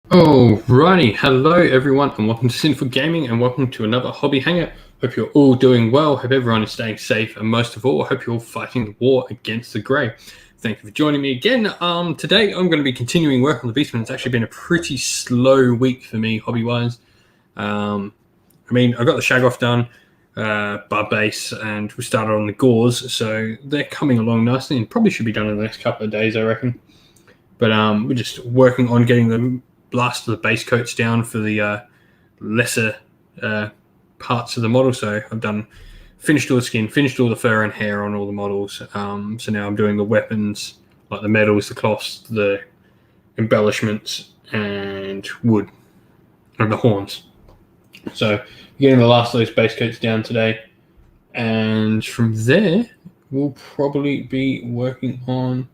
Alrighty, hello everyone, and welcome to Sinful Gaming, and welcome to another hobby hangout. Hope you're all doing well. Hope everyone is staying safe, and most of all, I hope you're all fighting the war against the grey. Thank you for joining me again. Today I'm going to be continuing work on the Beastman. It's actually been a pretty slow week for me, hobby-wise. I got the Shag-Off done, bar base, and we started on the Gauze, so they're coming along nicely, and probably should be done in the next couple of days, I reckon. But we're just working on getting the blast of the base coats down for the lesser parts of the model. So I've finished all the skin, finished all the fur and hair on all the models. So now I'm doing the weapons, like the medals, the cloths, the embellishments, and wood, and the horns. So getting the last of those base coats down today. And from there, we'll probably be working on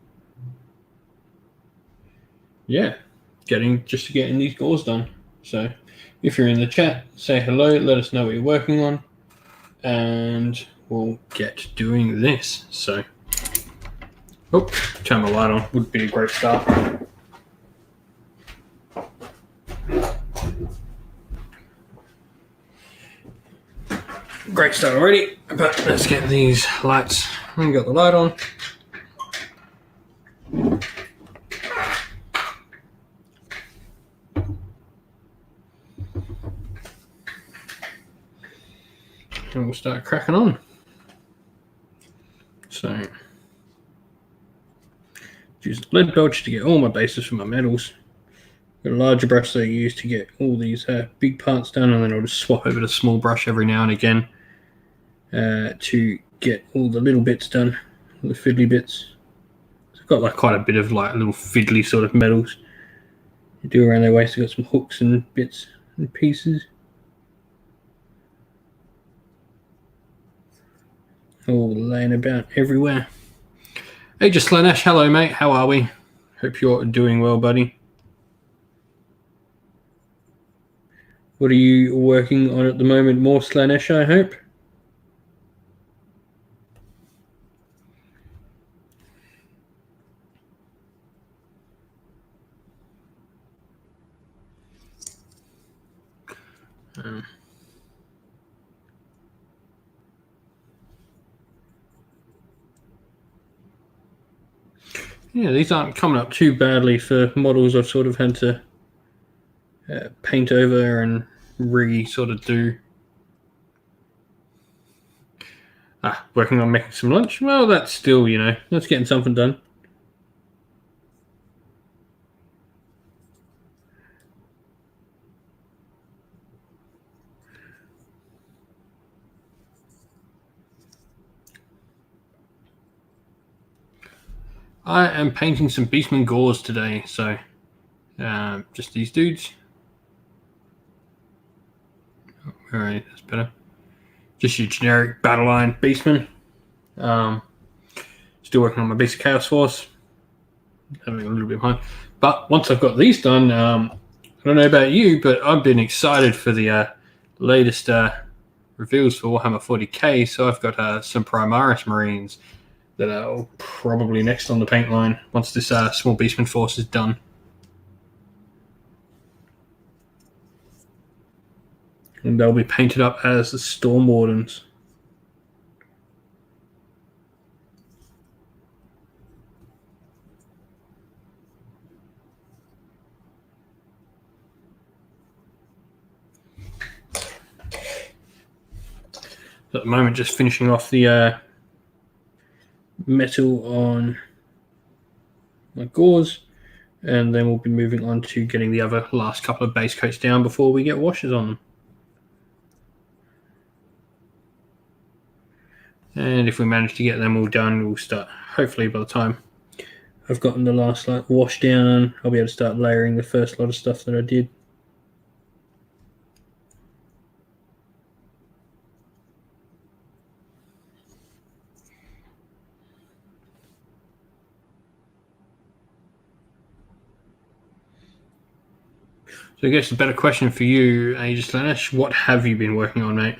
getting these goals done. So if you're in the chat, say hello, let us know what you're working on, and we'll get doing this. So, turn my light on would be a great start. Great start already, but let's get these lights. We got the light on. And we'll start cracking on. So, use lead belch to get all my bases for my metals. Got a larger brush that I use to get all these big parts done, and then I'll just swap over to small brush every now and again to get all the little bits done, all the fiddly bits. So I've got like quite a bit of like little fiddly sort of metals you do around their waist. I've got some hooks and bits and pieces. All laying about everywhere. Hey, just Slanesh, hello mate, how are we? Hope you're doing well, buddy. What are you working on at the moment? More Slanesh, I hope? Yeah, these aren't coming up too badly for models I've sort of had to paint over and sort of do. Working on making some lunch? Well, that's still, that's getting something done. I am painting some Beastman Gauze today, so just these dudes. Alright, that's better. Just your generic battle line Beastman. Still working on my basic Chaos Force. Having a little bit behind. But once I've got these done, I don't know about you, but I've been excited for the latest reveals for Warhammer 40k. So I've got some Primaris Marines that are probably next on the paint line once this small Beastman force is done. And they'll be painted up as the Storm Wardens. At the moment, just finishing off the metal on my gauze, and then we'll be moving on to getting the other last couple of base coats down before we get washes on them. And if we manage to get them all done, we'll start, hopefully by the time I've gotten the last wash down, I'll be able to start layering the first lot of stuff that I did. So I guess a better question for you, Aegis Lanesh, what have you been working on, mate?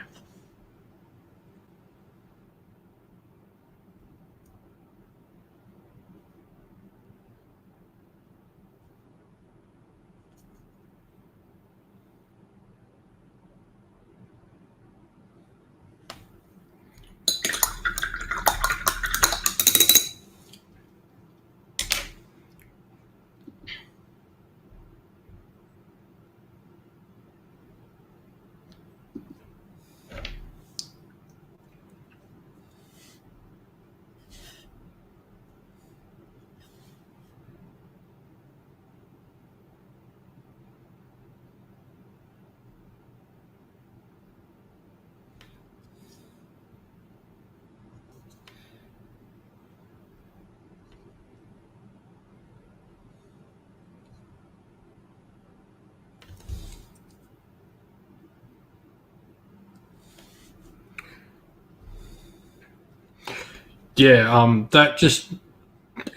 Yeah, that just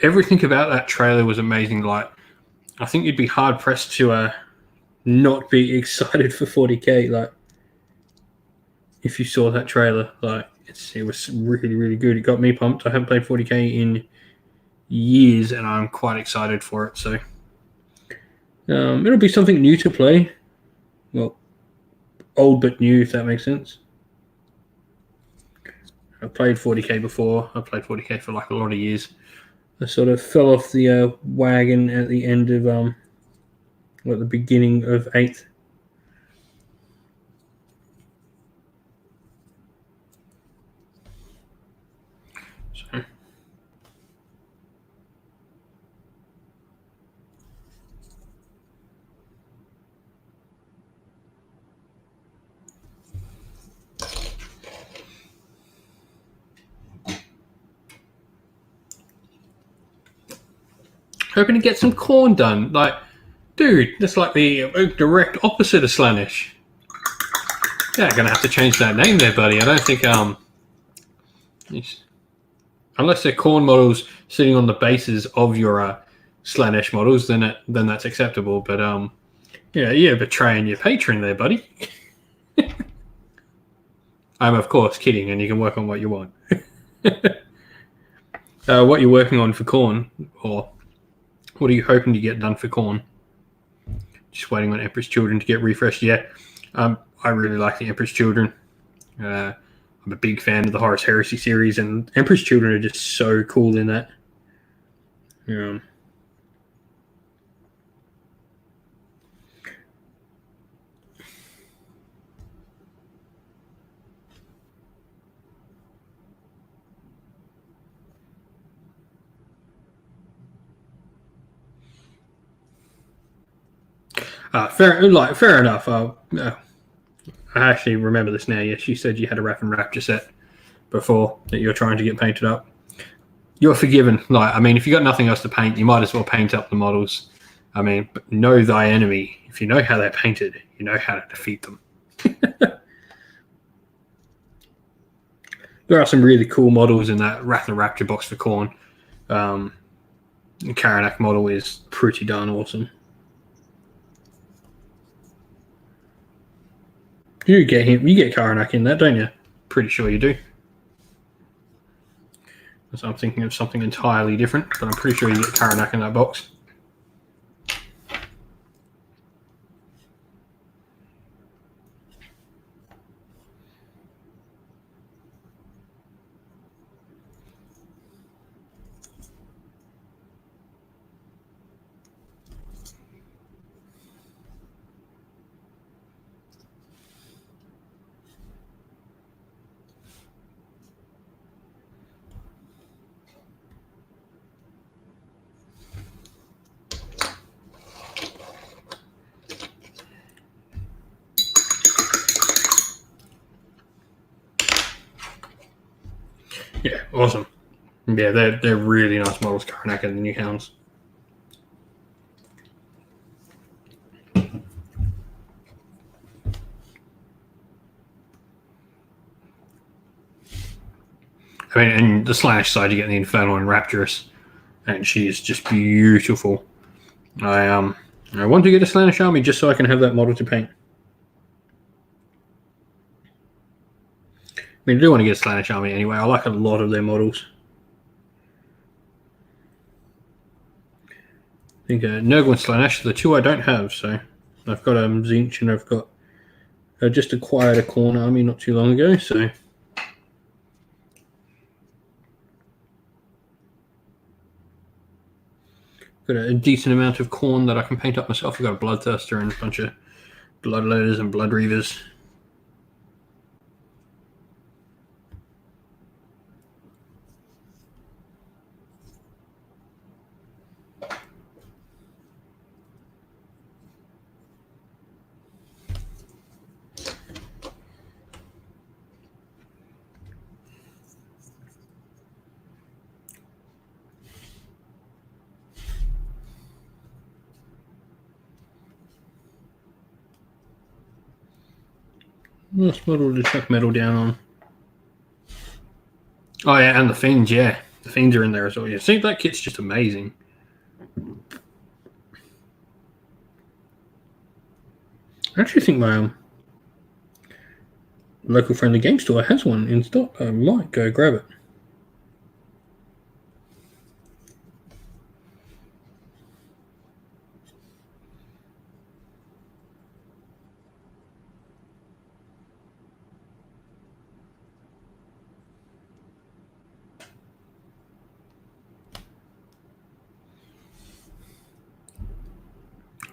everything about that trailer was amazing. Like, I think you'd be hard pressed to not be excited for 40k. Like, if you saw that trailer, like it was really really good. It got me pumped. I haven't played 40k in years, and I'm quite excited for it. So it'll be something new to play. Well, old but new, if that makes sense. I played 40k before. I played 40k for like a lot of years. I sort of fell off the wagon at the end of at the beginning of 8th. So. Hoping to get some corn done. Like, dude, that's like the direct opposite of Slaanesh. Yeah, gonna have to change that name there, buddy. I don't think unless they're corn models sitting on the bases of your Slaanesh models, then that's acceptable. But yeah, you're betraying your patron there, buddy. I'm of course kidding, and you can work on what you want. What you're working on for corn, or what are you hoping to get done for corn? Just waiting on Emperor's Children to get refreshed. Yeah, I really like the Emperor's Children. I'm a big fan of the Horus Heresy series, and Emperor's Children are just so cool in that. Fair enough. I actually remember this now. Yes, you said you had a Wrath and Rapture set before that you're trying to get painted up. You're forgiven. Like, I mean, if you got nothing else to paint, you might as well paint up the models. I mean, but know thy enemy. If you know how they're painted, you know how to defeat them. There are some really cool models in that Wrath and Rapture box for corn. The Karanak model is pretty darn awesome. You get him. You get Karanak in that, don't you? Pretty sure you do. So I'm thinking of something entirely different, but I'm pretty sure you get Karanak in that box. Yeah, awesome. Yeah, they're really nice models, Karanak and the New Hounds. I mean, and the Slaanesh side, you get the Infernal and Rapturous, and she is just beautiful. I want to get a Slaanesh army just so I can have that model to paint. I mean, I do want to get a Slaanesh army anyway. I like a lot of their models. I think Nurgle and Slaanesh are the two I don't have, so I've got Zinch and I've got just acquired a corn army not too long ago, so got a decent amount of corn that I can paint up myself. I've got a Bloodthirster and a bunch of Bloodletters and Blood Reavers. Nice model to chuck metal down on. Oh yeah, and the Fiends, yeah. The Fiends are in there as well. Yeah, see, that kit's just amazing. I actually think my local friendly game store has one in stock. I might go grab it.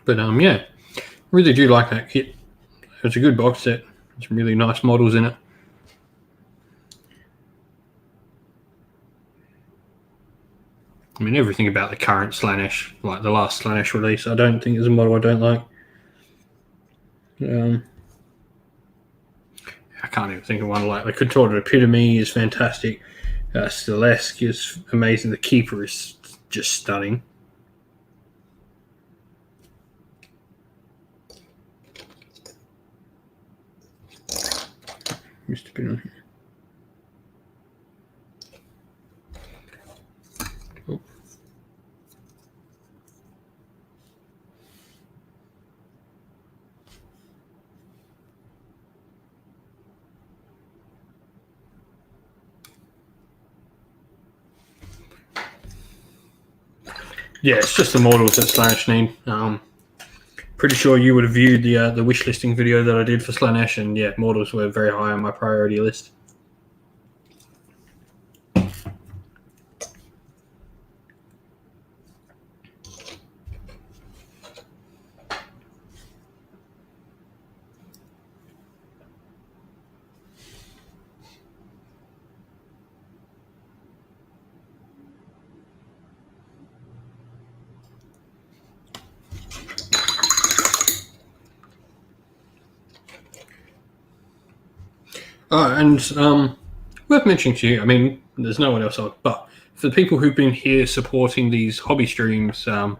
But yeah, really do like that kit. It's a good box set. Some really nice models in it. I mean, everything about the current Slanesh, like the last Slanesh release, I don't think is a model I don't like. I can't even think of one like the Contorted Epitome is fantastic. Celeste is amazing. The Keeper is just stunning. Mr. Pin on here. Oh. Yeah, it's just the models that Slanesh need. Pretty sure you would have viewed the wish listing video that I did for Slanesh, and yeah, models were very high on my priority list. And worth mentioning to you, I mean, there's no one else on, but for the people who've been here supporting these hobby streams, I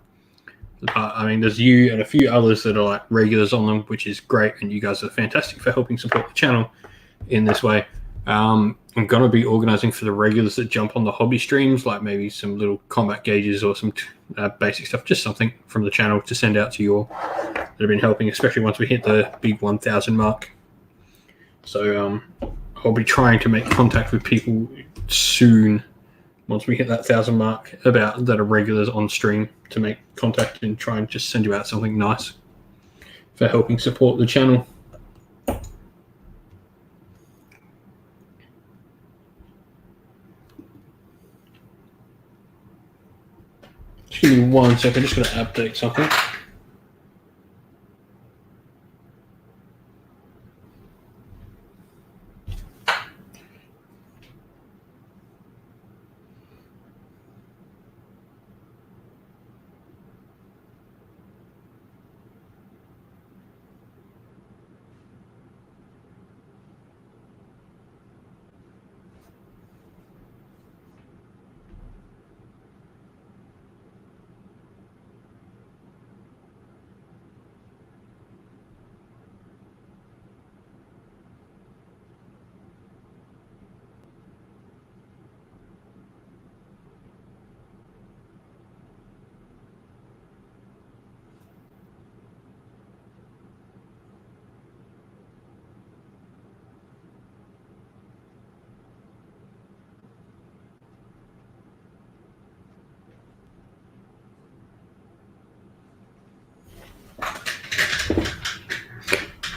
mean, there's you and a few others that are like regulars on them, which is great, and you guys are fantastic for helping support the channel in this way. I'm going to be organizing for the regulars that jump on the hobby streams, like maybe some little combat gauges or some basic stuff, just something from the channel to send out to you all that have been helping, especially once we hit the big 1,000 mark. So I'll be trying to make contact with people soon once we hit that 1,000 mark about that are regulars on stream to make contact and try and just send you out something nice for helping support the channel. Just give me 1 second, just going to update something.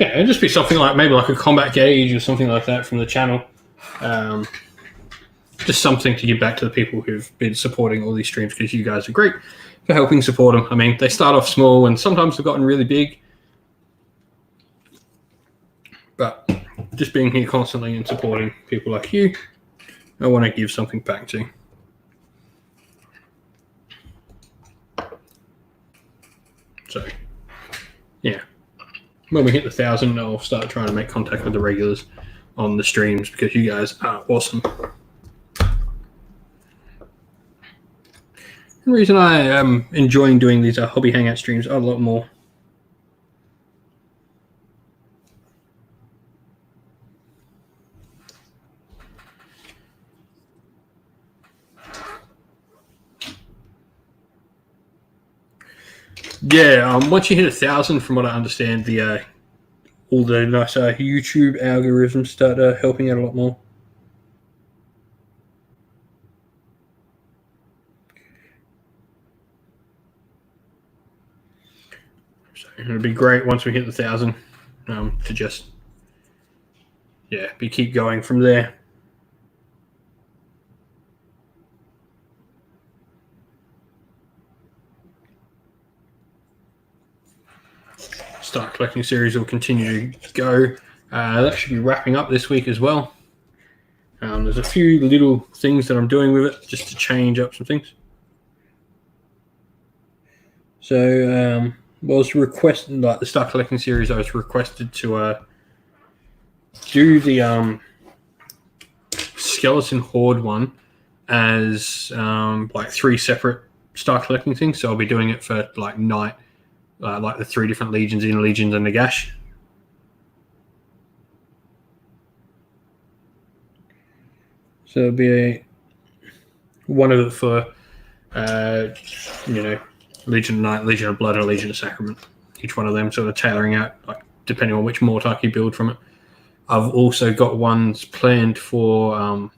Yeah, it'd just be something like maybe like a combat gauge or something like that from the channel. Just something to give back to the people who've been supporting all these streams, because you guys are great for helping support them. I mean, they start off small and sometimes they've gotten really big, but just being here constantly and supporting people like you, I want to give something back to. So, yeah. When we hit the 1,000, I'll start trying to make contact with the regulars on the streams, because you guys are awesome. The reason I am enjoying doing these hobby hangout streams a lot more. Yeah, once you hit 1,000, from what I understand, the all the nice YouTube algorithms start helping out a lot more. So it'll be great once we hit 1,000 to just keep going from there. Start collecting series will continue to go. That should be wrapping up this week as well. There's a few little things that I'm doing with it just to change up some things. So was requested, like the Start Collecting series, I was requested to do the Skeleton Horde one as like 3 separate Start Collecting things. So I'll be doing it for like night. Like the 3 different legions in Legions and Nagash. So it'll be one of it for, Legion of Night, Legion of Blood, and Legion of Sacrament. Each one of them sort of tailoring out, like depending on which Mortarch you build from it. I've also got ones planned for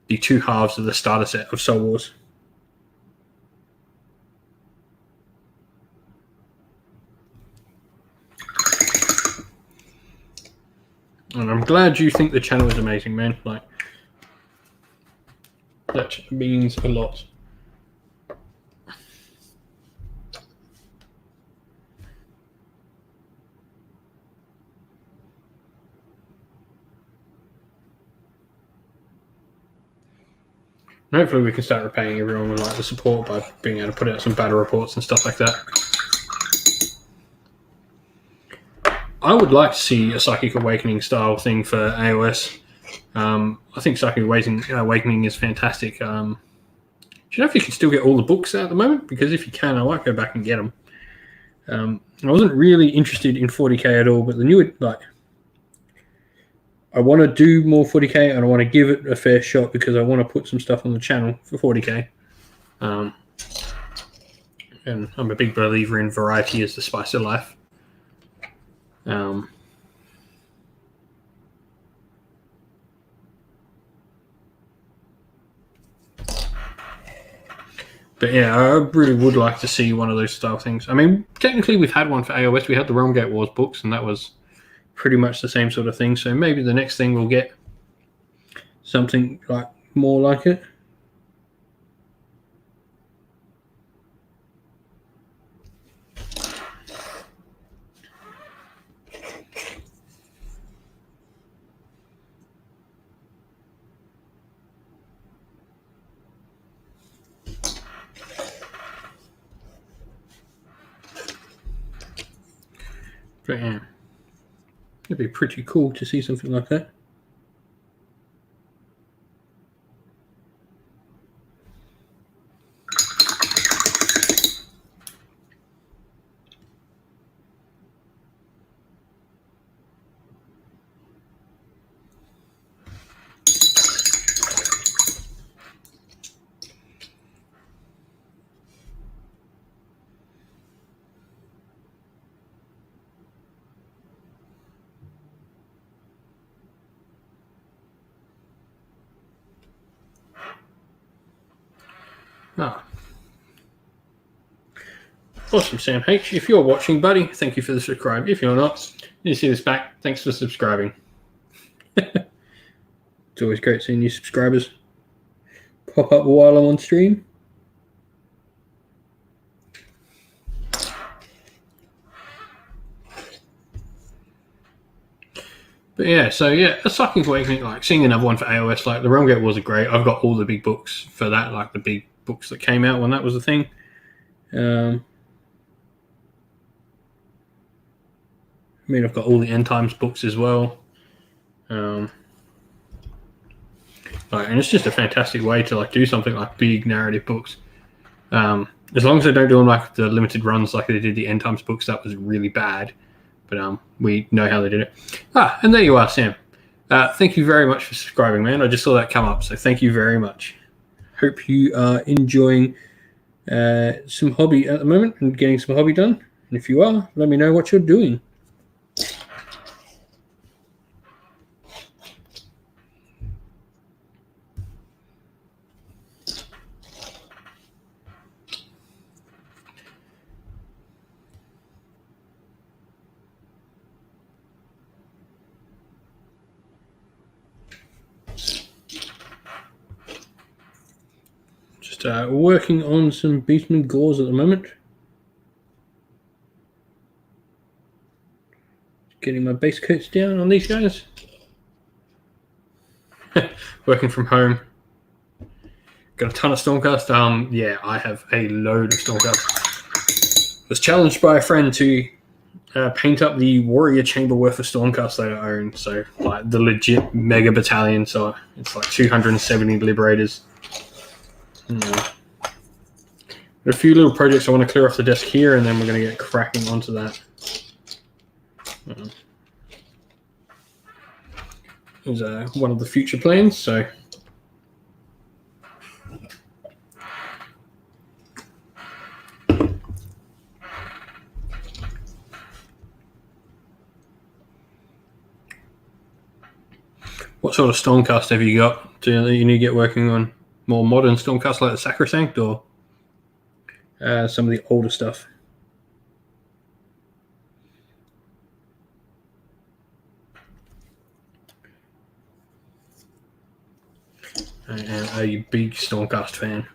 the 2 halves of the starter set of Soul Wars. And I'm glad you think the channel is amazing, man. Like, that means a lot. And hopefully we can start repaying everyone with like the support by being able to put out some battle reports and stuff like that. I would like to see a Psychic Awakening style thing for AOS. I think Psychic Awakening is fantastic. Do you know if you can still get all the books out at the moment? Because if you can, I might go back and get them. I wasn't really interested in 40k at all, but the new, like, I want to do more 40k and I want to give it a fair shot because I want to put some stuff on the channel for 40k. And I'm a big believer in variety as the spice of life. But yeah, I really would like to see one of those style things. I mean, technically we've had one for AOS. We had the Realm Gate Wars books, and that was pretty much the same sort of thing. So maybe the next thing we'll get something like more like it. But yeah, it'd be pretty cool to see something like that. Awesome, Sam H. If you're watching, buddy, thank you for the subscribe. If you're not, you see this back. Thanks for subscribing. It's always great seeing new subscribers pop up while I'm on stream. But yeah, so yeah, a Psychic Awakening, like seeing another one for AOS, like the Realm Gate Wars are great. I've got all the big books for that, like the big books that came out when that was a thing. I mean, I've got all the End Times books as well. And it's just a fantastic way to like do something like big narrative books. As long as they don't do them like the limited runs like they did the End Times books, that was really bad. But we know how they did it. And there you are, Sam. Thank you very much for subscribing, man. I just saw that come up, so thank you very much. Hope you are enjoying some hobby at the moment and getting some hobby done. And if you are, let me know what you're doing. Just working on some Beastman gauze at the moment. Getting my base coats down on these guys. Working from home. Got a ton of Stormcast. Yeah, I have a load of Stormcast. Was challenged by a friend to paint up the warrior chamber worth of Stormcast that I own. So like the legit mega battalion. So it's like 270 liberators. A few little projects I want to clear off the desk here, and then we're going to get cracking onto that. It was one of the future plans, so what sort of Stormcast have you got? Do you need to get working on more modern Stormcast like the Sacrosanct, or some of the older stuff? And are you a big Stormcast fan?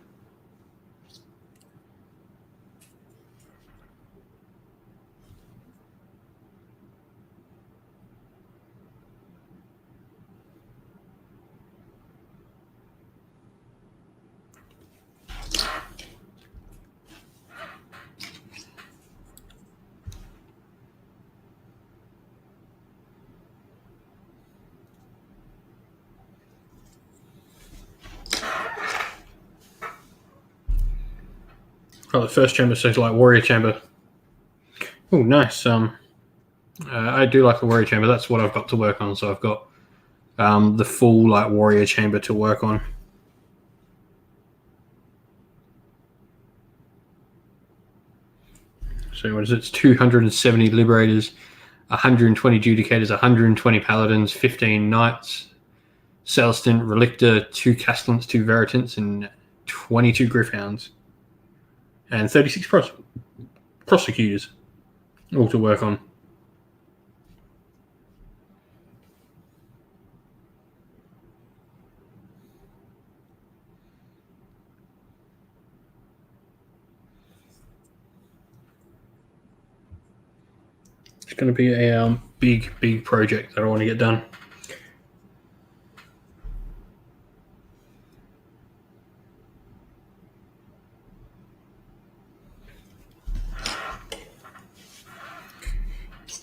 Oh, the first chamber says like warrior chamber. Oh, nice. I do like the warrior chamber. That's what I've got to work on. So I've got the full like warrior chamber to work on. So what is it? It's 270 liberators, 120 judicators, 120 paladins, 15 knights, Celestin, Relictor, 2 Castellans, 2 Veritants, and 22 Gryph-hounds. And 36 prosecutors, all to work on. It's going to be a big project that I want to get done.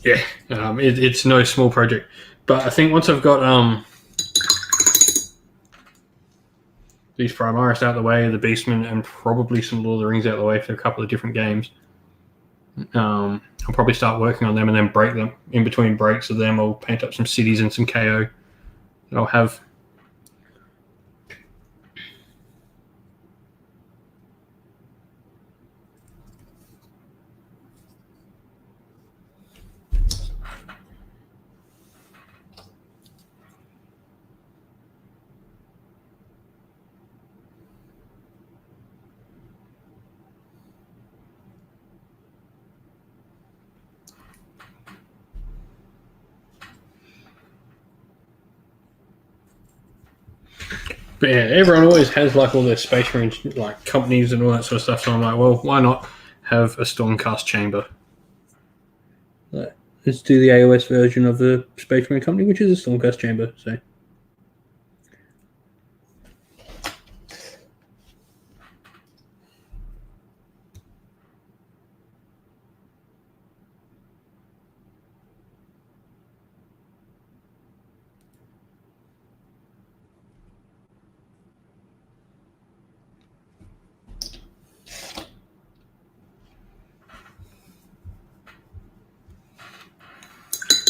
Yeah, it's no small project, but I think once I've got these Primaris out of the way, the Beastmen, and probably some Lord of the Rings out of the way for a couple of different games, I'll probably start working on them and then break them. In between breaks of them, I'll paint up some cities and some KO that I'll have. But yeah, everyone always has like all their Space Marine like companies and all that sort of stuff. So I'm like, well, why not have a Stormcast chamber? Let's do the AOS version of the Space Marine company, which is a Stormcast chamber. So.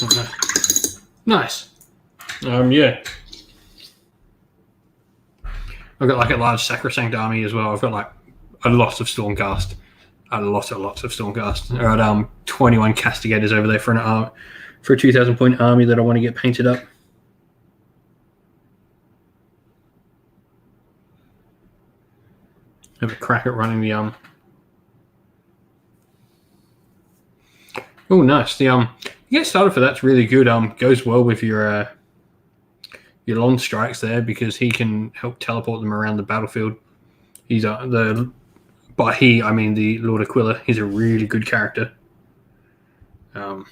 Okay. Nice. Yeah. I've got like a large Sacrosanct army as well. I've got like a lot of Stormcast. Lots of Stormcast. There are 21 Castigators over there for a 2,000 point army that I want to get painted up. Have a crack at running the Oh, nice. The you get started for that's really good. Goes well with your long strikes there because he can help teleport them around the battlefield. He's by he I mean the Lord Aquila. He's a really good character. I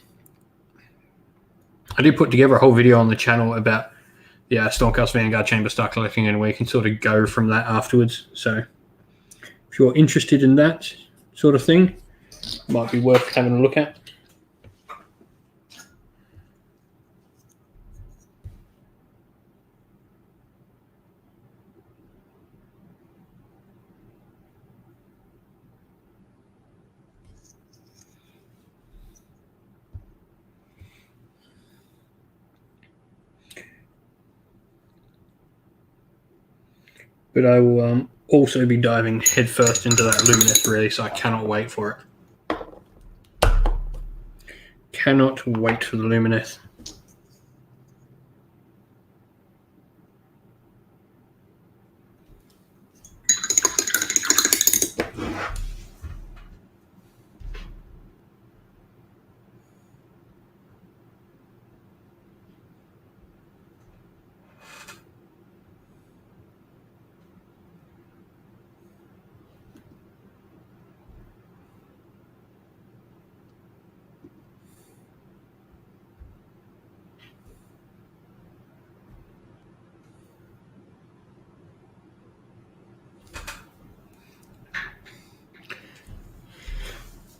did put together a whole video on the channel about the Stormcast Vanguard Chamber Star collecting, and we can sort of go from that afterwards. So if you're interested in that sort of thing, might be worth having a look at. But I will also be diving headfirst into that Lumineth, really, so I cannot wait for it. Cannot wait for the Lumineth.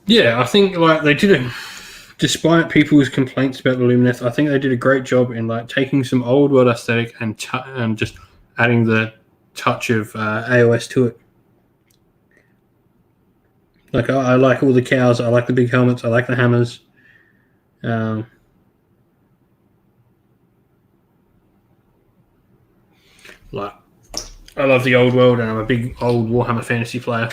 Yeah, I think like they did it. Despite people's complaints about the Lumineth, I think they did a great job in like taking some old world aesthetic and just adding the touch of AOS to it. Like I like all the cows, I like the big helmets, I like the hammers. Like I love the old world, and I'm a big old Warhammer Fantasy player.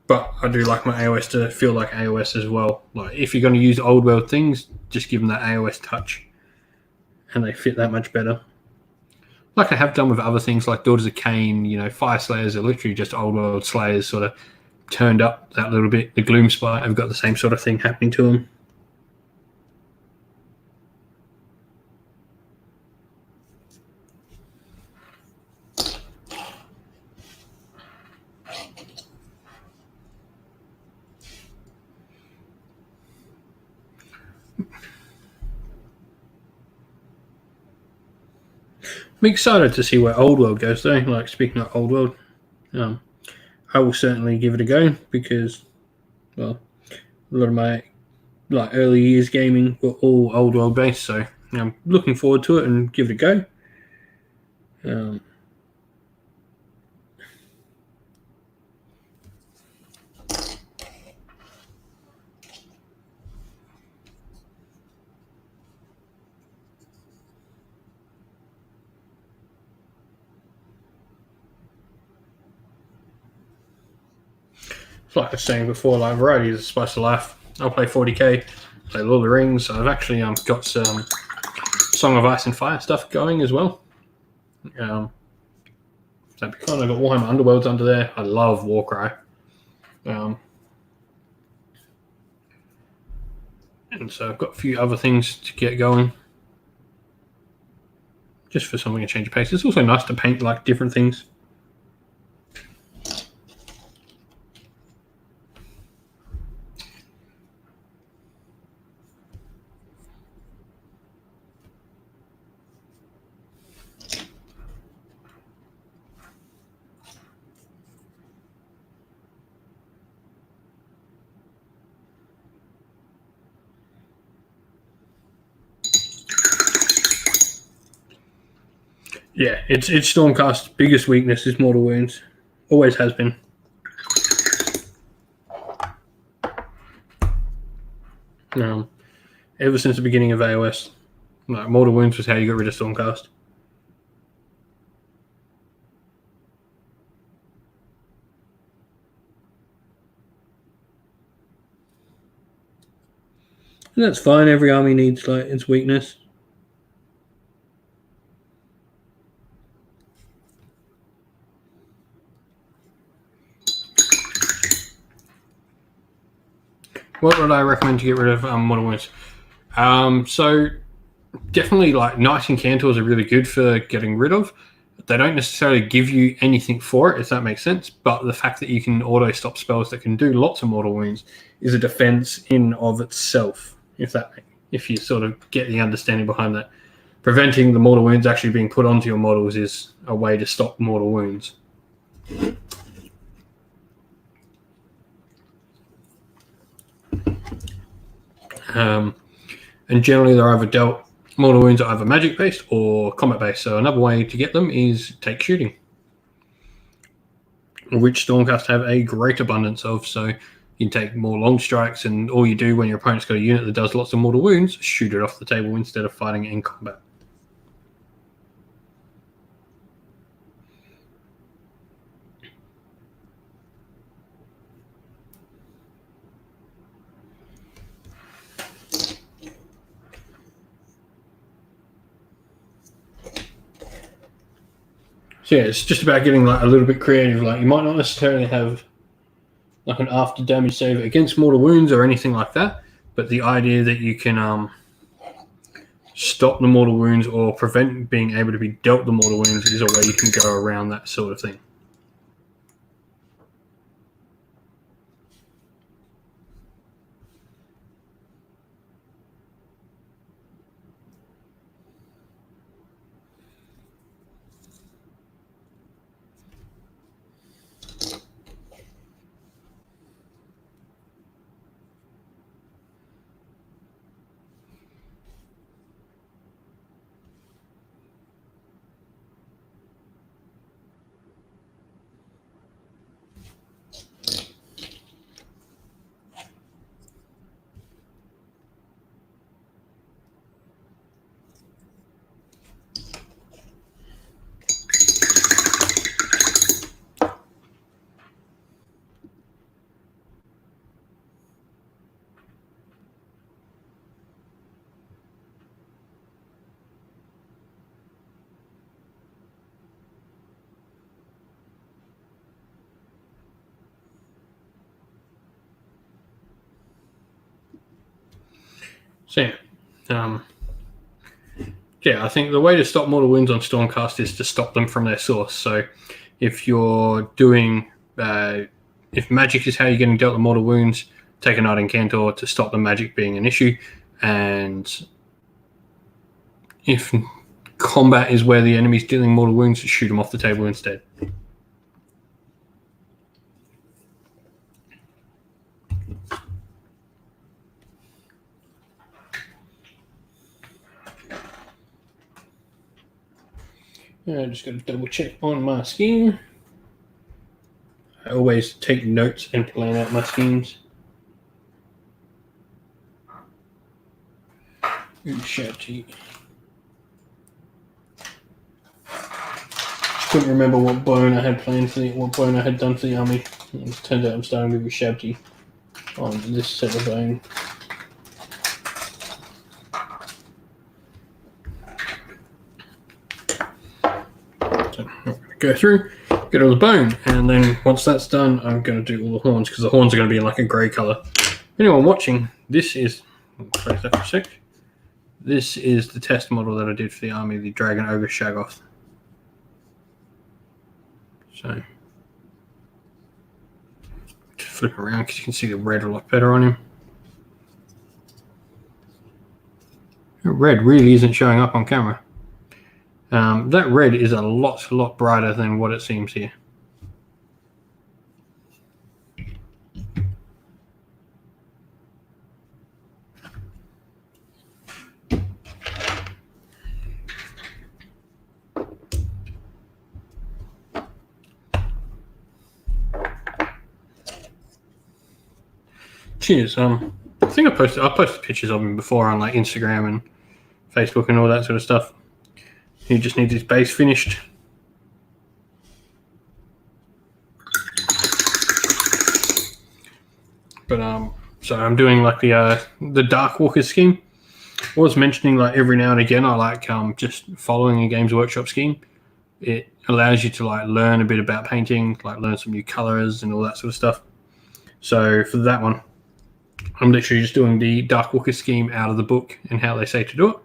But I do like my AOS to feel like AOS as well. Like if you're going to use old world things, just give them that AOS touch, and they fit that much better. Like I have done with other things like Daughters of Cain, Fire Slayers are literally just old world Slayers sort of turned up that little bit. The Gloomspite have got the same sort of thing happening to them. I'm excited to see where Old World goes, though. Like, speaking of Old World, I will certainly give it a go because, well, a lot of my early years gaming were all Old World based, so I'm looking forward to it and give it a go. Like I was saying before, like variety is the spice of life. I'll play 40k, play Lord of the Rings. I've actually got some Song of Ice and Fire stuff going as well. So because I've got Warhammer Underworlds under there, I love Warcry. And so I've got a few other things to get going. Just for something to change of pace. It's also nice to paint like different things. Yeah, it's Stormcast's biggest weakness is mortal wounds. Always has been. Ever since the beginning of AOS, like mortal wounds was how you got rid of Stormcast. And that's fine. Every army needs like its weakness. What would I recommend to get rid of model wounds? So definitely like Knights and Cantors are really good for getting rid of. They don't necessarily give you anything for it, if that makes sense. But the fact that you can auto stop spells that can do lots of mortal wounds is a defense in of itself. If you sort of get the understanding behind that, preventing the mortal wounds actually being put onto your models is a way to stop mortal wounds. And generally, they're either dealt mortal wounds are either magic based or combat based. So another way to get them is take shooting, which Stormcast have a great abundance of. So you can take more long strikes, and all you do when your opponent's got a unit that does lots of mortal wounds, shoot it off the table instead of fighting it in combat. So yeah, it's just about getting like a little bit creative. Like you might not necessarily have like an after damage save against mortal wounds or anything like that, but the idea that you can stop the mortal wounds or prevent being able to be dealt the mortal wounds is a way you can go around that sort of thing. So yeah, I think the way to stop mortal wounds on Stormcast is to stop them from their source. So if you're doing, if magic is how you're getting dealt the mortal wounds, take a Knight and Cantor to stop the magic being an issue. And if combat is where the enemy's dealing mortal wounds, shoot them off the table instead. I just got to double check on my scheme. I always take notes and plan out my schemes. Shouty. Couldn't remember what bone I had planned for what bone I had done for the army. It turns out I'm starting with Shouty on this set of bone. So I'm going to go through, get all the bone, and then once that's done, I'm going to do all the horns because the horns are going to be in like a grey colour. Anyone watching, this is, I'll close that for a sec. This is the test model that I did for the army, the Dragon Ogre Shaggoth. So, just flip around because you can see the red a lot better on him. The red really isn't showing up on camera. That red is a lot brighter than what it seems here. Cheers. I think I posted pictures of him before on like Instagram and Facebook and all that sort of stuff. He just needs his base finished. But So I'm doing like the Dark Walker scheme. I was mentioning like every now and again I like just following a Games Workshop scheme. It allows you to like learn a bit about painting, like learn some new colors and all that sort of stuff. So for that one, I'm literally just doing the Dark Walker scheme out of the book and how they say to do it.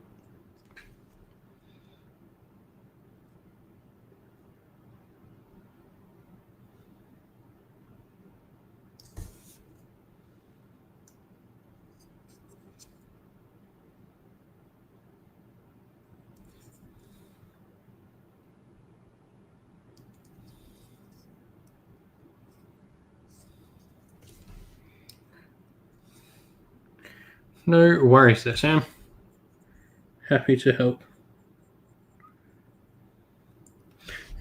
No worries there, Sam. Happy to help.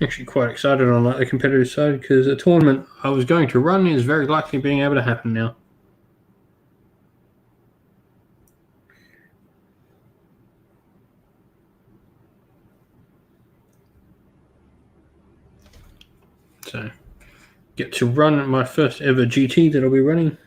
Actually quite excited on like the competitive side because a tournament I was going to run is very likely being able to happen now. So get to run my first ever GT that I'll be running.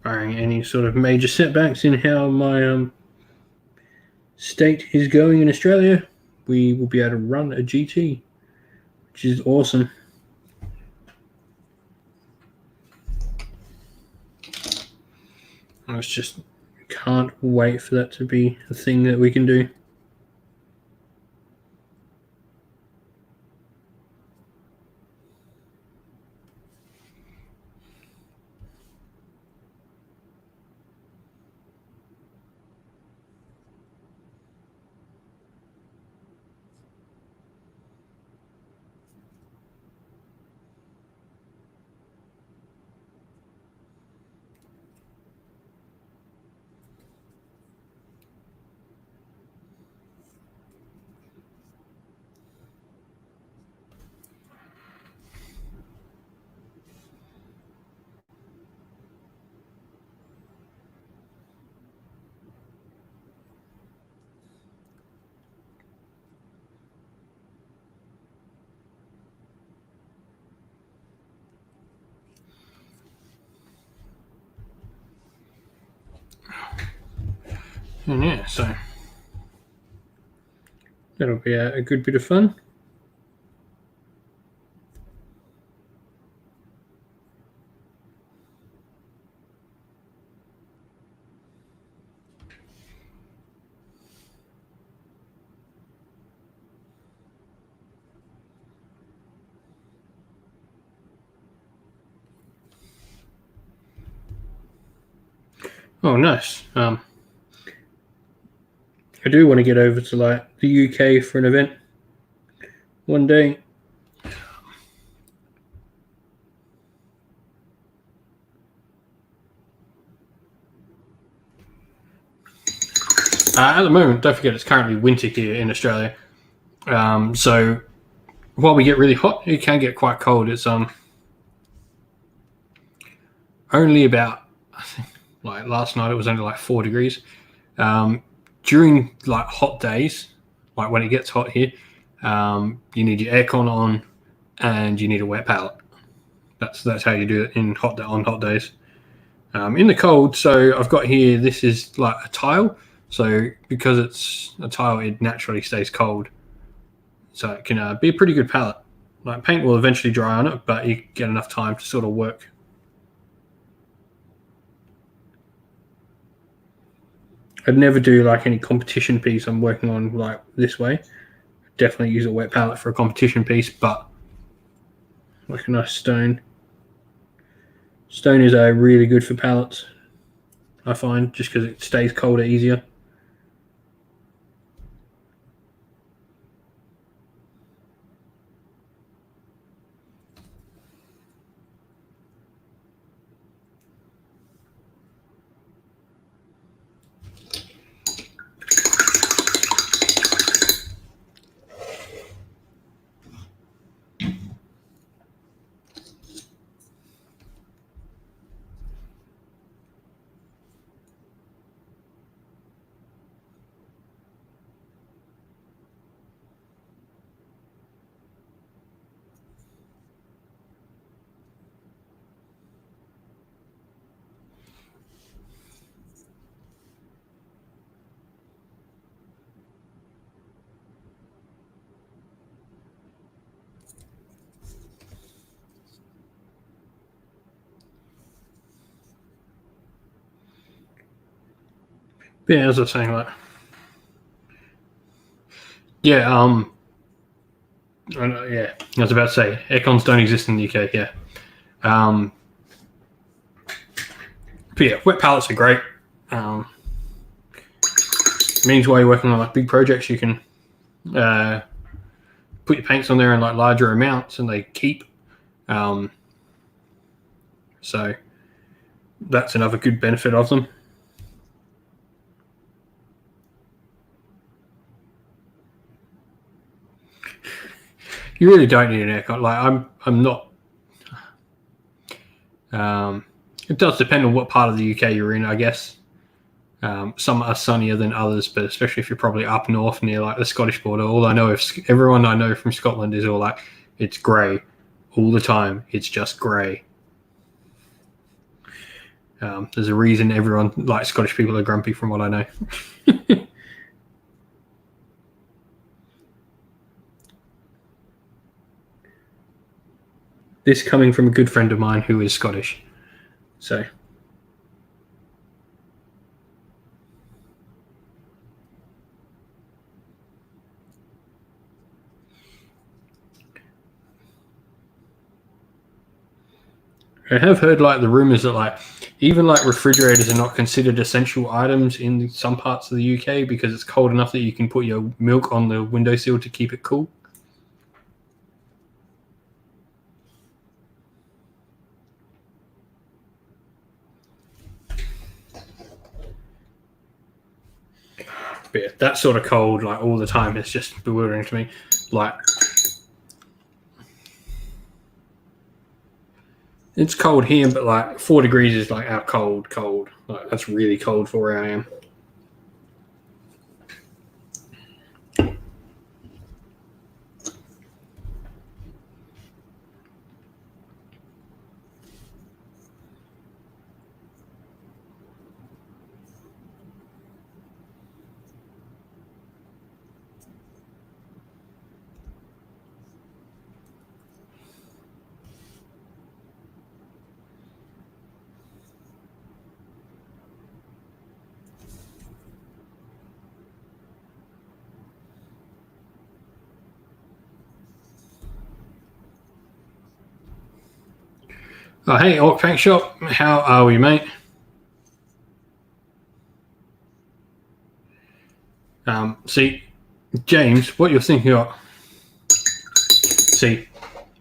Barring any sort of major setbacks in how my state is going in Australia, we will be able to run a GT, which is awesome. I just can't wait for that to be a thing that we can do. And yeah, so that'll be a good bit of fun. Oh, nice. I do want to get over to like the UK for an event one day. At the moment, don't forget it's currently winter here in Australia. So while we get really hot, it can get quite cold. It's only about, I think, like last night it was only like 4 degrees. During like hot days, like when it gets hot here, you need your aircon on and you need a wet palette. That's how you do it on hot days. In the cold, so I've got here, this is like a tile. So because it's a tile, it naturally stays cold. So it can be a pretty good palette. Like paint will eventually dry on it, but you get enough time to sort of work. I'd never do like any competition piece I'm working on like this way. Definitely use a wet palette for a competition piece, but like a nice stone. Stone is really good for palettes, I find, just because it stays colder easier. Yeah, as I was saying, like, yeah, yeah, I was about to say, aircons don't exist in the UK. Yeah, but yeah, wet palettes are great. Means while you're working on like big projects, you can put your paints on there in like larger amounts, and they keep. So that's another good benefit of them. You really don't need an aircon. Like I'm not. It does depend on what part of the UK you're in, I guess. Some are sunnier than others, but especially if you're probably up north near like the Scottish border. All I know, if everyone I know from Scotland is all like, it's grey all the time. It's just grey. There's a reason everyone, like Scottish people, are grumpy, from what I know. This coming from a good friend of mine who is Scottish. So. I have heard like the rumors that like even like refrigerators are not considered essential items in some parts of the UK because it's cold enough that you can put your milk on the windowsill to keep it cool. But yeah, that sort of cold like all the time is just bewildering to me. Like, it's cold here, but like 4 degrees is like out cold. Like, that's really cold for where I am. Oh, hey, Orc Paint Shop, how are we, mate? See, James, what you're thinking of... See,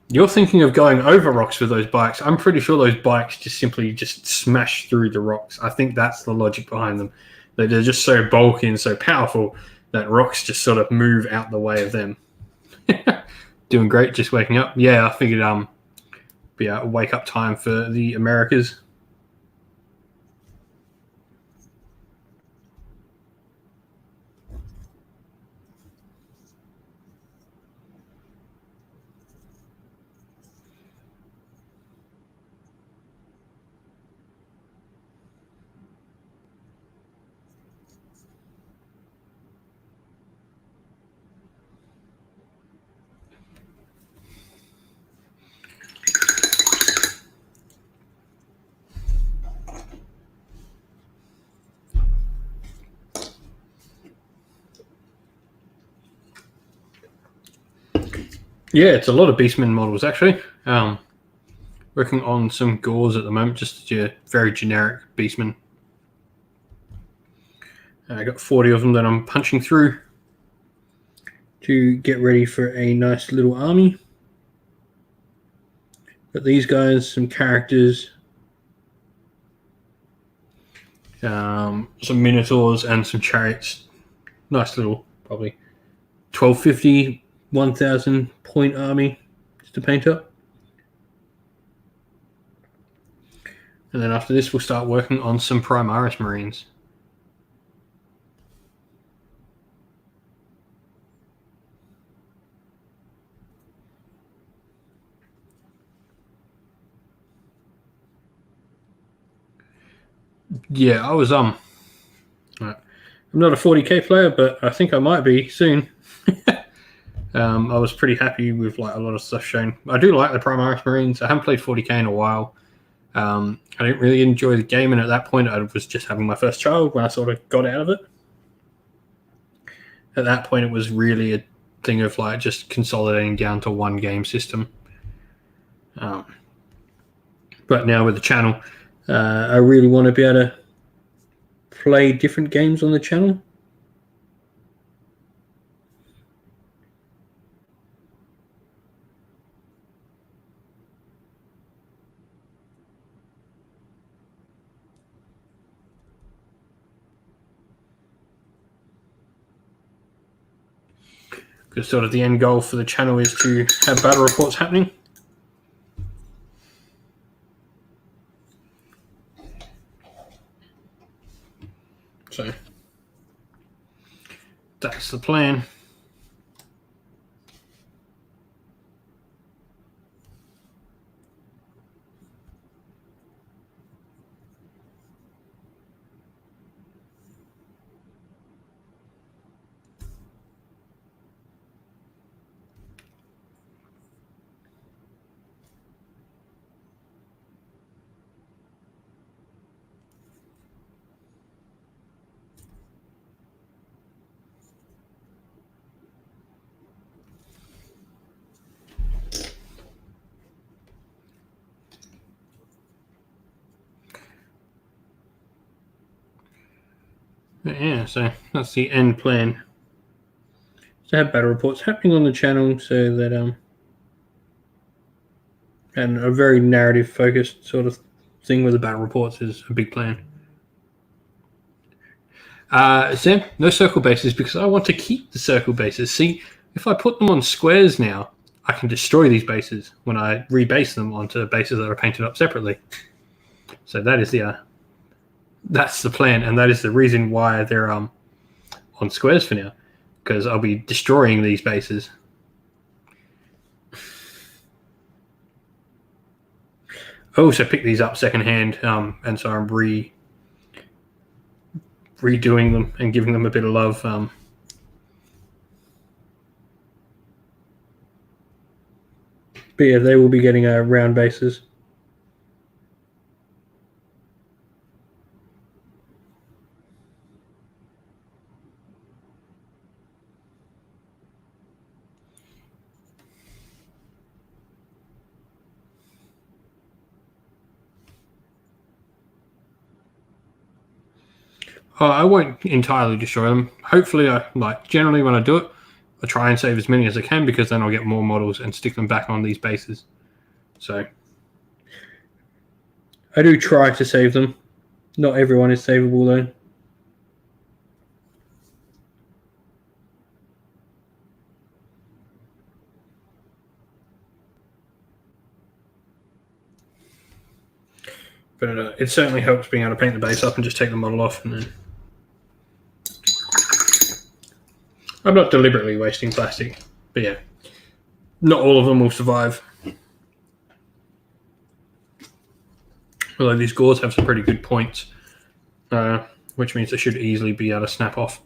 you're thinking of going over rocks with those bikes. I'm pretty sure those bikes just simply just smash through the rocks. I think that's the logic behind them. They're just so bulky and so powerful that rocks just sort of move out the way of them. Doing great, just waking up. Yeah, I figured be a wake up time for the Americas. Yeah, it's a lot of Beastman models, actually. Working on some Gores at the moment, just your very generic Beastman. I got 40 of them that I'm punching through to get ready for a nice little army. Got these guys, some characters, some Minotaurs, and some chariots. Nice little, probably 1250, 1000 point army just to paint up. And then after this, we'll start working on some Primaris Marines. Yeah, I was I'm not a 40k player, but I think I might be soon. I was pretty happy with like a lot of stuff shown. I do like the Primaris Marines. I haven't played 40k in a while. I didn't really enjoy the game, and at that point, I was just having my first child when I sort of got out of it. At that point, it was really a thing of like just consolidating down to one game system. But now with the channel, I really want to be able to play different games on the channel. Because sort of the end goal for the channel is to have battle reports happening. So that's the plan. But yeah, so that's the end plan. To have battle reports happening on the channel so that and a very narrative focused sort of thing with the battle reports is a big plan. Sam, no circle bases because I want to keep the circle bases. See, if I put them on squares now, I can destroy these bases when I rebase them onto bases that are painted up separately. So that is that's the plan, and that is the reason why they're on squares for now, because I'll be destroying these bases. I also picked these up secondhand, and so I'm redoing them and giving them a bit of love. But yeah, they will be getting round bases. I won't entirely destroy them. Hopefully, generally when I do it, I try and save as many as I can because then I'll get more models and stick them back on these bases. So I do try to save them. Not everyone is savable though. But it certainly helps being able to paint the base up and just take the model off. And then I'm not deliberately wasting plastic, but yeah, not all of them will survive. Although these gauze have some pretty good points, which means they should easily be able to snap off.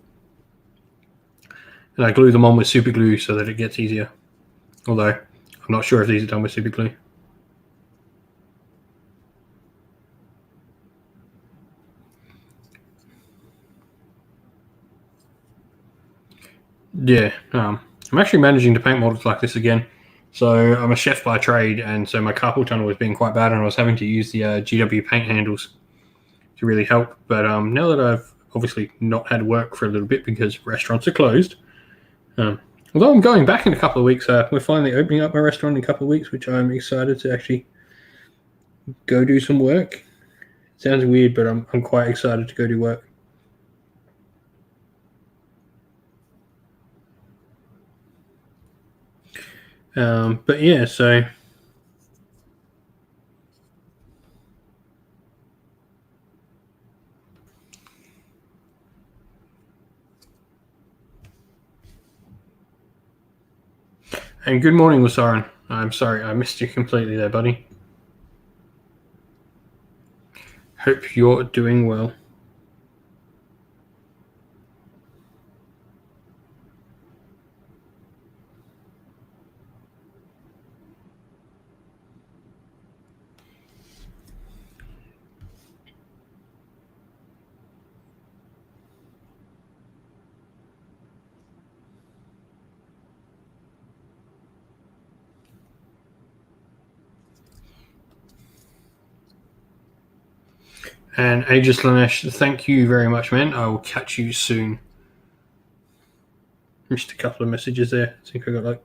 And I glue them on with super glue so that it gets easier. Although I'm not sure if these are done with super glue. Yeah, I'm actually managing to paint models like this again. So I'm a chef by trade, and so my carpal tunnel was being quite bad, and I was having to use the GW paint handles to really help. But now that I've obviously not had work for a little bit because restaurants are closed, although I'm going back in a couple of weeks, we're finally opening up my restaurant in a couple of weeks, which I'm excited to actually go do some work. It sounds weird, but I'm quite excited to go do work. But yeah, so and good morning, Wasaran. I'm sorry I missed you completely there, buddy. Hope you're doing well. And Aegis Lanesh, thank you very much, man. I will catch you soon. Missed a couple of messages there. I think I got like.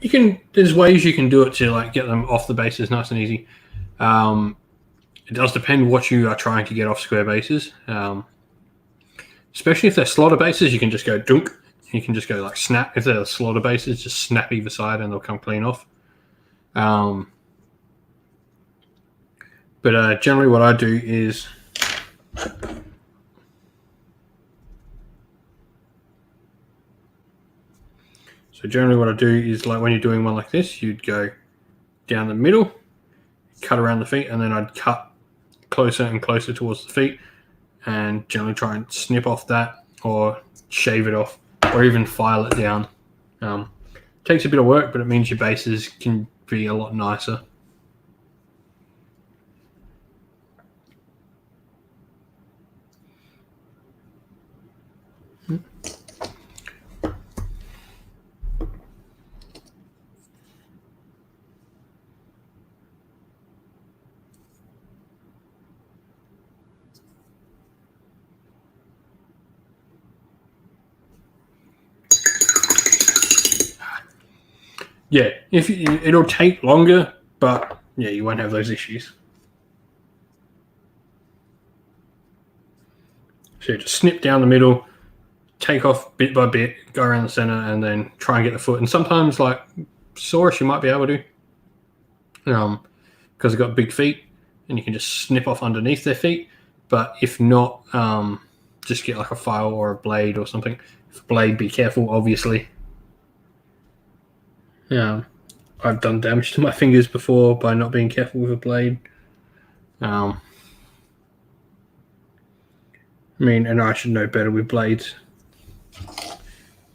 You can. There's ways you can do it to like get them off the bases nice and easy. It does depend what you are trying to get off square bases. Especially if they're slaughter bases, you can just go dunk. You can just go like snap. If they're slaughter bases, just snap either side and they'll come clean off. But generally, what I do is. So generally what I do is like when you're doing one like this, you'd go down the middle, cut around the feet, and then I'd cut closer and closer towards the feet and generally try and snip off that or shave it off or even file it down. Takes a bit of work, but it means your bases can be a lot nicer. Yeah, it'll take longer, but yeah, you won't have those issues. So you just snip down the middle, take off bit by bit, go around the center, and then try and get the foot. And sometimes, like Saurus, you might be able to, because they've got big feet, and you can just snip off underneath their feet. But if not, just get like a file or a blade or something. If a blade, be careful, obviously. I've done damage to my fingers before by not being careful with a blade. I mean, and I should know better with blades.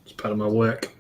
It's part of my work.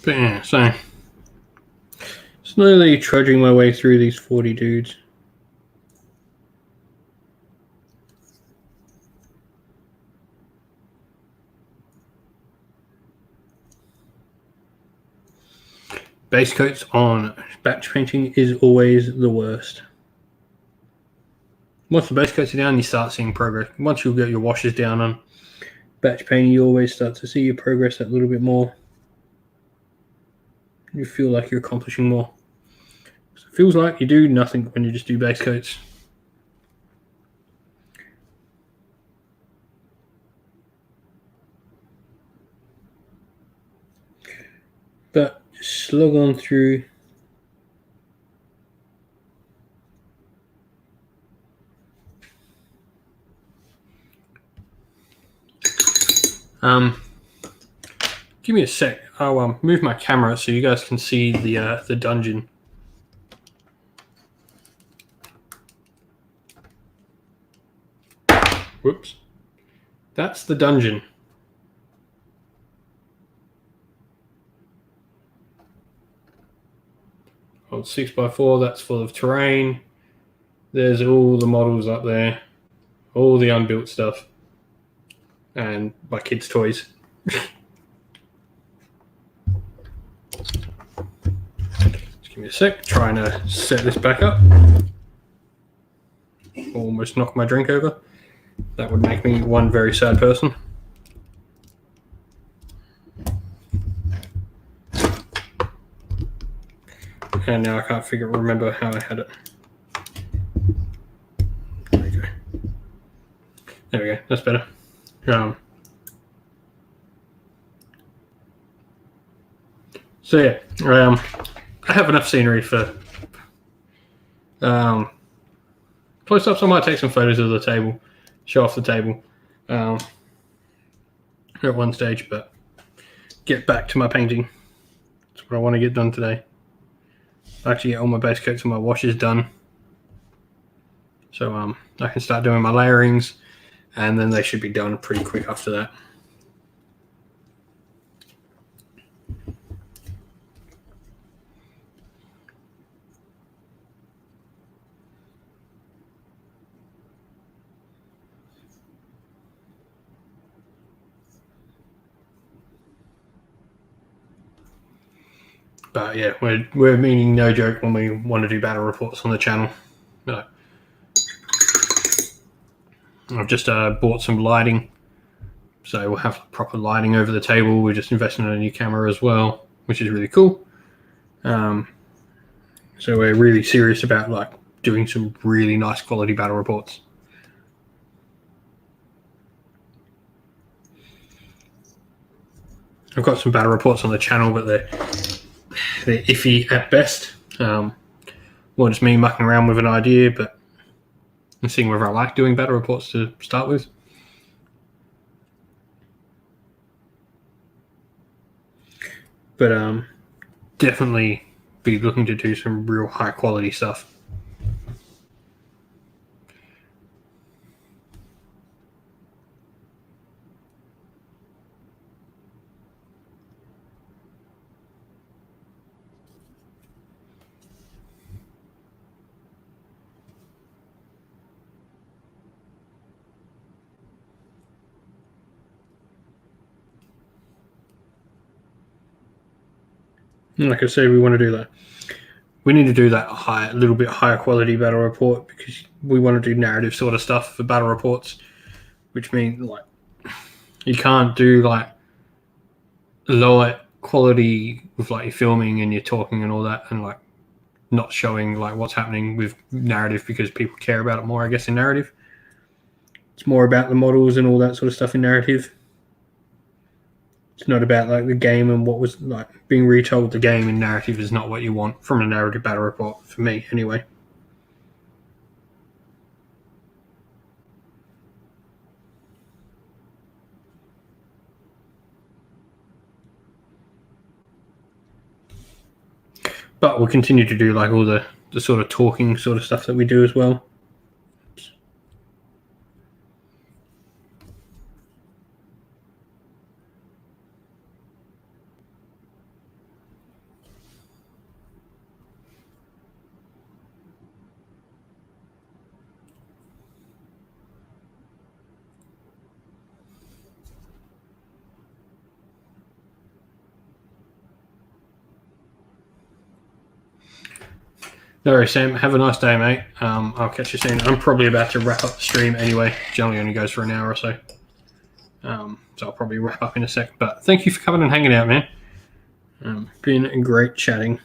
But yeah, so it's Slowly trudging my way through these 40 dudes. Base coats on batch painting is always the worst. Once the base coats are down, you start seeing progress. Once you get your washes down on batch painting, you always start to see your progress a little bit more. You feel like you're accomplishing more. So it feels like you do nothing when you just do base coats. But just slog on through. Give me a sec. I'll move my camera so you guys can see the dungeon. Whoops. That's the dungeon. Old 6x4, that's full of terrain. There's all the models up there. All the unbuilt stuff. And my kids' toys. Just give me a sec. Trying to set this back up. Almost knocked my drink over. That would make me one very sad person. And now I can't remember how I had it. There we go. There we go. That's better. So yeah, I have enough scenery for close-ups. I might take some photos of the table, show off the table at one stage, but get back to my painting. That's what I want to get done today. Actually get all my base coats and my washes done. So I can start doing my layerings, and then they should be done pretty quick after that. But yeah, we're meaning no joke when we want to do battle reports on the channel. No. I've just bought some lighting, so we'll have proper lighting over the table. We're just investing in a new camera as well, which is really cool. So we're really serious about like doing some really nice quality battle reports. I've got some battle reports on the channel, but they're iffy at best. More just me mucking around with an idea, but and seeing whether I like doing battle reports to start with. But definitely be looking to do some real high quality stuff. Like I said, we want to do that. We need to do that a little bit higher quality battle report because we want to do narrative sort of stuff for battle reports, which means like you can't do like lower quality with like your filming and your talking and all that, and like not showing like what's happening with narrative because people care about it more, I guess, in narrative. It's more about the models and all that sort of stuff in narrative. It's not about like the game and what was like being retold. The game in narrative is not what you want from a narrative battle report, for me anyway. But we'll continue to do like all the sort of talking sort of stuff that we do as well. No worries, Sam. Have a nice day, mate. I'll catch you soon. I'm probably about to wrap up the stream anyway. Generally only goes for an hour or so. So I'll probably wrap up in a sec. But thank you for coming and hanging out, man. Been great chatting.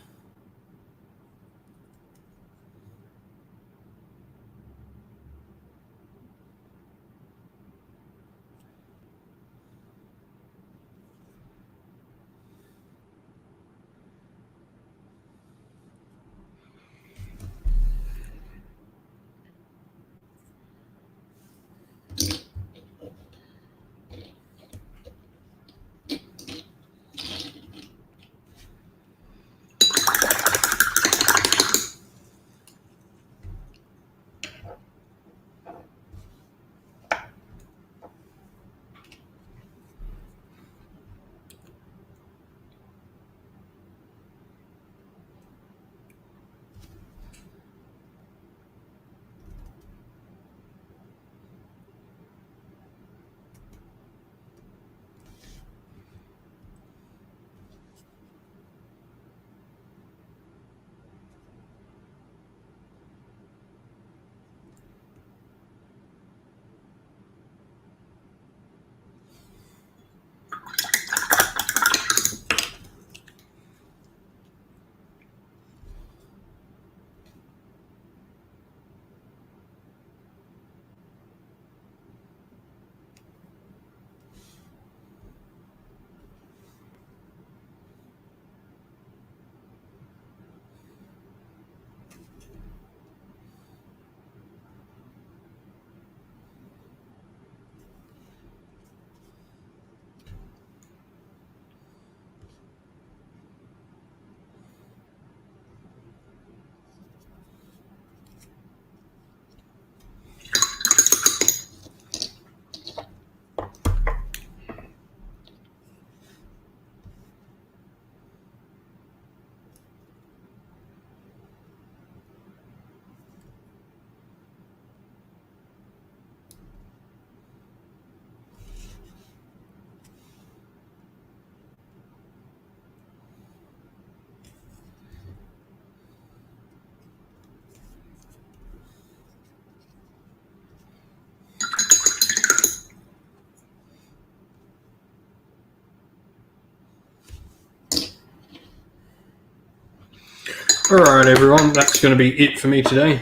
All right, everyone. That's going to be it for me today.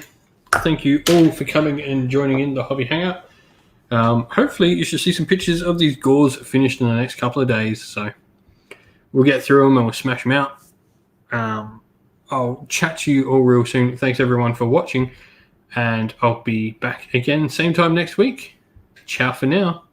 Thank you all for coming and joining in the Hobby Hangout. Hopefully, you should see some pictures of these gauze finished in the next couple of days. So we'll get through them and we'll smash them out. I'll chat to you all real soon. Thanks, everyone, for watching. And I'll be back again same time next week. Ciao for now.